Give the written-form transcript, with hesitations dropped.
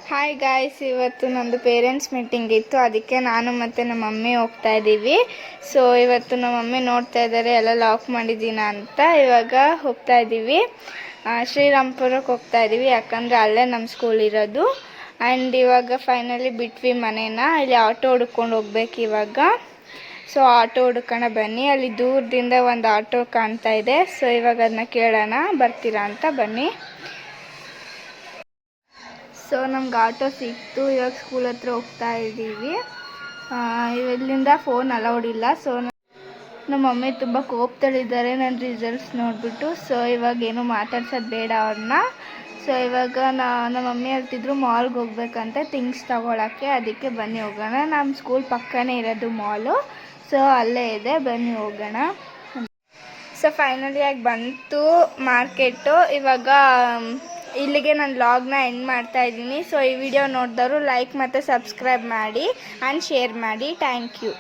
Hi guys, ಇವತ್ತು ನಂದು parents meeting ಇತ್ತು. ಅದಕ್ಕೆ ನಾನು ಮತ್ತು ನಮ್ಮ ಮಮ್ಮಿ ಹೋಗ್ತಾ ಇದ್ದೀವಿ. ಸೊ ಇವತ್ತು ನಮ್ಮ ಮಮ್ಮಿ ನೋಡ್ತಾ ಇದ್ದಾರೆ ಎಲ್ಲ ಲಾಕ್ ಮಾಡಿದ್ದೀನ ಅಂತ. ಇವಾಗ ಹೋಗ್ತಾ ಇದ್ದೀವಿ, ಶ್ರೀರಾಮ್ಪುರಕ್ಕೆ ಹೋಗ್ತಾ ಇದ್ದೀವಿ, ಯಾಕಂದರೆ ಅಲ್ಲೇ ನಮ್ಮ ಸ್ಕೂಲ್ ಇರೋದು. ಆ್ಯಂಡ್ ಇವಾಗ ಫೈನಲಿ ಬಿಟ್ವಿ ಮನೇನ. ಇಲ್ಲಿ ಆಟೋ ಹುಡ್ಕೊಂಡು ಹೋಗ್ಬೇಕು ಇವಾಗ. ಸೊ ಆಟೋ ಹುಡ್ಕೋಣ ಬನ್ನಿ. ಅಲ್ಲಿ ದೂರದಿಂದ ಒಂದು ಆಟೋ ಕಾಣ್ತಾ ಇದೆ. ಸೊ ಇವಾಗ ಅದನ್ನ ಕೇಳೋಣ, ಬರ್ತೀರಾ ಅಂತ. ಬನ್ನಿ. ಸೊ ನಮ್ಗೆ ಆಟೋ ಸಿಕ್ತು. ಇವಾಗ ಸ್ಕೂಲ್ ಹತ್ರ ಹೋಗ್ತಾ ಇದ್ದೀವಿ. ಇಲ್ಲಿಂದ ಫೋನ್ ಅಲೌಡ್ ಇಲ್ಲ. ಸೊ ನಮ್ಮ ಮಮ್ಮಿ ತುಂಬ ಕೋಪದಲ್ಲಿದ್ದಾರೆ ನನ್ನ ರಿಸಲ್ಟ್ಸ್ ನೋಡಿಬಿಟ್ಟು. ಸೊ ಇವಾಗ ಏನು ಮಾತಾಡ್ಸೋದು ಬೇಡ ಅವ್ರನ್ನ. ಸೊ ಇವಾಗ ನಮ್ಮ ಮಮ್ಮಿ ಹೇಳ್ತಿದ್ರು ಮಾಲ್ಗೆ ಹೋಗ್ಬೇಕಂತೆ ಥಿಂಗ್ಸ್ ತೊಗೊಳಕ್ಕೆ. ಅದಕ್ಕೆ ಬನ್ನಿ ಹೋಗೋಣ. ನಮ್ಮ ಸ್ಕೂಲ್ ಪಕ್ಕನೇ ಇರೋದು ಮಾಲು. ಸೊ ಅಲ್ಲೇ ಇದೆ, ಬನ್ನಿ ಹೋಗೋಣ. ಸೊ ಫೈನಲಿ ಆಗಿ ಬಂತು ಮಾರ್ಕೆಟು. ಇವಾಗ ಇಲ್ಲಿಗೆ ನಾನು ವ್ಲಾಗ್ನ ಎಂಡ್ ಮಾಡ್ತಾ ಇದ್ದೀನಿ. ಸೊ ಈ ವಿಡಿಯೋ ನೋಡಿದವರು ಲೈಕ್ ಮತ್ತು ಸಬ್ಸ್ಕ್ರೈಬ್ ಮಾಡಿ ಆ್ಯಂಡ್ ಶೇರ್ ಮಾಡಿ. Thank you.